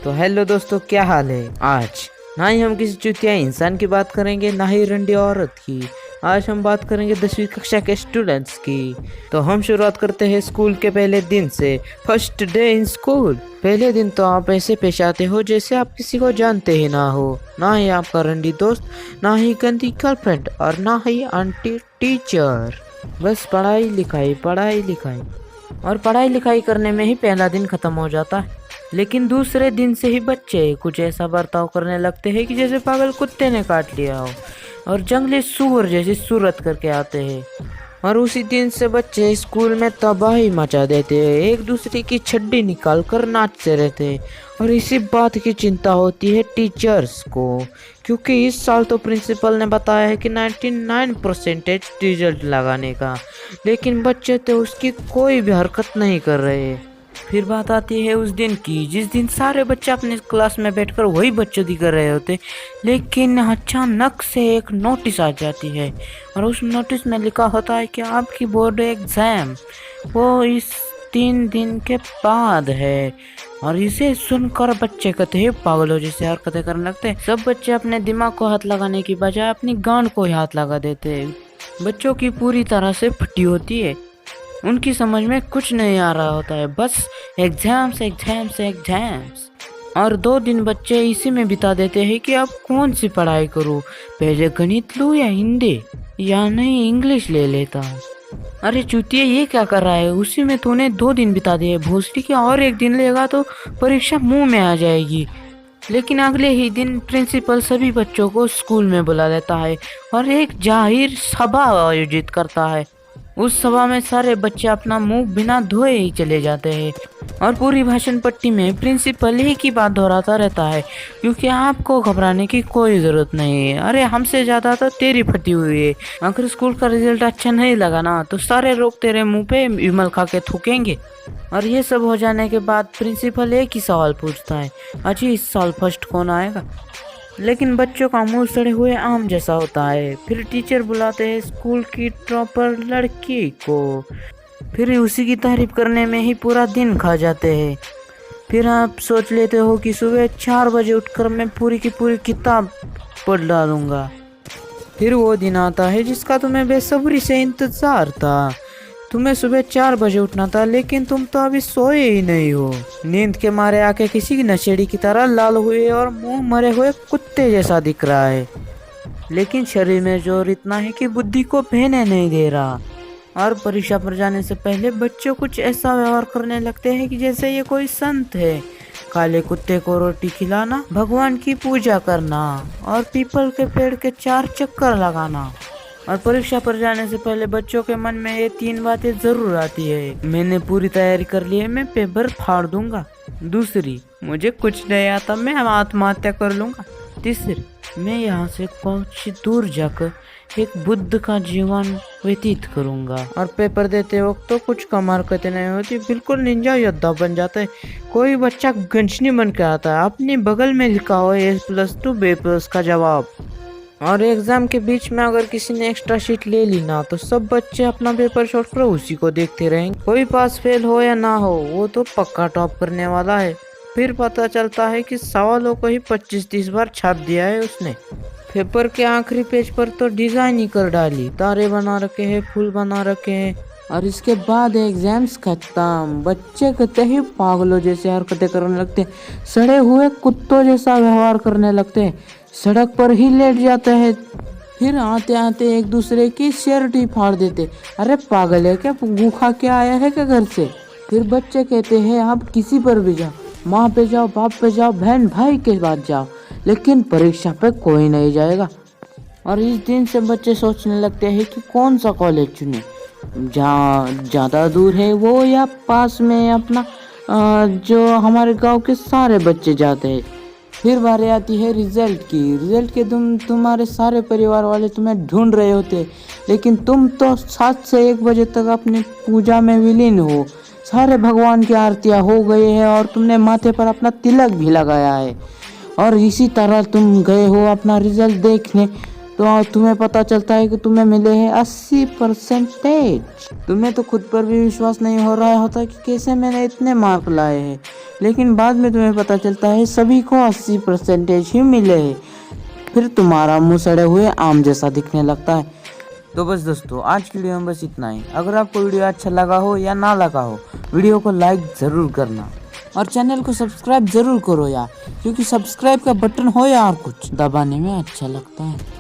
तो हेलो दोस्तों, क्या हाल है। आज ना ही हम किसी चुतिया इंसान की बात करेंगे, ना ही रंडी औरत की। आज हम बात करेंगे 10वीं कक्षा के स्टूडेंट्स की। तो हम शुरुआत करते हैं स्कूल के पहले दिन से। First day in school. पहले दिन तो आप ऐसे पेश आते हो जैसे आप किसी को जानते ही ना हो, ना ही आपका रंडी दोस्त, ना ही गंदी गर्लफ्रेंड और ना ही आंटी टीचर। बस पढ़ाई लिखाई पढ़ाई लिखाई और पढ़ाई लिखाई करने में ही पहला दिन खत्म हो जाता है। लेकिन दूसरे दिन से ही बच्चे कुछ ऐसा बर्ताव करने लगते हैं कि जैसे पागल कुत्ते ने काट लिया हो और जंगली सूअर जैसी सूरत करके आते हैं। और उसी दिन से बच्चे स्कूल में तबाही मचा देते हैं, एक दूसरे की छड्डी निकाल कर नाचते रहते हैं। और इसी बात की चिंता होती है टीचर्स को, क्योंकि इस साल तो प्रिंसिपल ने बताया है कि 99% रिजल्ट लगाने का, लेकिन बच्चे तो उसकी कोई भी हरकत नहीं कर रहे। फिर बात आती है उस दिन की जिस दिन सारे बच्चे अपने क्लास में बैठकर वही बकचोदी कर रहे होते, लेकिन अचानक से एक नोटिस आ जाती है और उस नोटिस में लिखा होता है कि आपकी बोर्ड एग्जाम वो इस 3 दिन के बाद है। और इसे सुनकर बच्चे कहते हैं पागलों जैसे हरकतें करने लगते हैं। सब बच्चे अपने दिमाग को हाथ लगाने की बजाय अपनी गांड को ही हाथ लगा देते हैं। बच्चों की पूरी तरह से फटी होती है, उनकी समझ में कुछ नहीं आ रहा होता है, बस एग्जाम्स एग्जाम्स एग्जाम्स। और 2 दिन बच्चे इसी में बिता देते हैं कि अब कौन सी पढ़ाई करूँ, पहले गणित लूँ या हिंदी, या नहीं इंग्लिश ले लेता हूँ। अरे चूतिया, ये क्या कर रहा है, उसी में तूने 2 दिन बिता दिए, भोसड़ी के और एक दिन लेगा तो परीक्षा मुंह में आ जाएगी। लेकिन अगले ही दिन प्रिंसिपल सभी बच्चों को स्कूल में बुला लेता है और एक जाहिर सभा आयोजित करता है। उस सभा में सारे बच्चे अपना मुंह बिना धोए ही चले जाते हैं और पूरी भाषण पट्टी में प्रिंसिपल एक ही बात दोहराता रहता है, क्योंकि आपको घबराने की कोई ज़रूरत नहीं है। अरे हमसे ज़्यादा तो तेरी फटी हुई है। अगर स्कूल का रिजल्ट अच्छा नहीं लगा ना तो सारे लोग तेरे मुंह पे विमल खा के थूकेंगे। और ये सब हो जाने के बाद प्रिंसिपल एक ही सवाल पूछता है, अजी इस साल फर्स्ट कौन आएगा। लेकिन बच्चों का मुंह सड़े हुए आम जैसा होता है। फिर टीचर बुलाते हैं स्कूल की टॉपर लड़की को, फिर उसी की तारीफ करने में ही पूरा दिन खा जाते हैं। फिर आप सोच लेते हो कि सुबह 4 बजे उठकर मैं पूरी की पूरी किताब पढ़ डालूंगा। फिर वो दिन आता है जिसका तुम्हें बेसब्री से इंतजार था। तुम्हें सुबह 4 बजे उठना था, लेकिन तुम तो अभी सोए ही नहीं हो। नींद के मारे आके किसी नशेड़ी की तरह लाल हुए और मुंह मरे हुए कुत्ते जैसा दिख रहा है, लेकिन शरीर में जोर इतना है कि बुद्धि को बहने नहीं दे रहा। और परीक्षा पर जाने से पहले बच्चों कुछ ऐसा व्यवहार करने लगते हैं कि जैसे ये कोई संत है। काले कुत्ते को रोटी खिलाना, भगवान की पूजा करना और पीपल के पेड़ के 4 चक्कर लगाना। और परीक्षा पर जाने से पहले बच्चों के मन में ये 3 बातें जरूर आती है। मैंने पूरी तैयारी कर ली है, मैं पेपर फाड़ दूंगा। दूसरी, मुझे कुछ नहीं आता, मैं आत्महत्या कर लूंगा। तीसरी, मैं यहाँ से कुछ दूर जाकर एक बुद्ध का जीवन व्यतीत करूंगा। और पेपर देते वक्त तो कुछ कम हरकतें नहीं होती, बिल्कुल निंजा योद्धा बन जाता है। कोई बच्चा गंजनी बन के आता है, अपने बगल में लिखा हो A+2 B+ का जवाब। और एग्जाम के बीच में अगर किसी ने एक्स्ट्रा शीट ले ली ना तो सब बच्चे अपना पेपर छोड़कर उसी को देखते रहेंगे। कोई पास फेल हो या ना हो, वो तो पक्का टॉप करने वाला है। फिर पता चलता है कि सवालों को ही 25-30 बार छाप दिया है उसने। पेपर के आखिरी पेज पर तो डिजाइन ही कर डाली, तारे बना रखे हैं, फूल बना रखे हैं। और इसके बाद एग्जाम्स खत्म। बच्चे कहते ही पागलों जैसे हरकतें करने लगते हैं, सड़े हुए कुत्तों जैसा व्यवहार करने लगते हैं, सड़क पर ही लेट जाते हैं। फिर आते आते एक दूसरे की शर्ट ही फाड़ देते। अरे पागल है क्या, गुखा के आया है क्या घर से। फिर बच्चे कहते हैं आप किसी पर भी जाओ, माँ पे जाओ, बाप पे जाओ, बहन भाई के बाद जाओ, लेकिन परीक्षा पे कोई नहीं जाएगा। और इस दिन से बच्चे सोचने लगते हैं कि कौन सा कॉलेज चुने, जहाँ ज़्यादा दूर है वो या पास में अपना जो हमारे गांव के सारे बच्चे जाते हैं। फिर बारी आती है रिजल्ट की। रिजल्ट के तुम्हारे सारे परिवार वाले तुम्हें ढूंढ रहे होते, लेकिन तुम तो 7 से 1 बजे तक अपनी पूजा में विलीन हो। सारे भगवान की आरतियाँ हो गई है और तुमने माथे पर अपना तिलक भी लगाया है। और इसी तरह तुम गए हो अपना रिजल्ट देखने, तो तुम्हें पता चलता है कि तुम्हें मिले हैं 80%। तुम्हें तो खुद पर भी विश्वास नहीं हो रहा होता कि कैसे मैंने इतने मार्क लाए हैं, लेकिन बाद में तुम्हें पता चलता है सभी को 80% ही मिले हैं। फिर तुम्हारा मुंह सड़े हुए आम जैसा दिखने लगता है। तो बस दोस्तों, आज की वीडियो में बस इतना ही। अगर आपको वीडियो अच्छा लगा हो या ना लगा हो, वीडियो को लाइक ज़रूर करना और चैनल को सब्सक्राइब ज़रूर करो यार, क्योंकि सब्सक्राइब का बटन हो यार कुछ दबाने में अच्छा लगता है।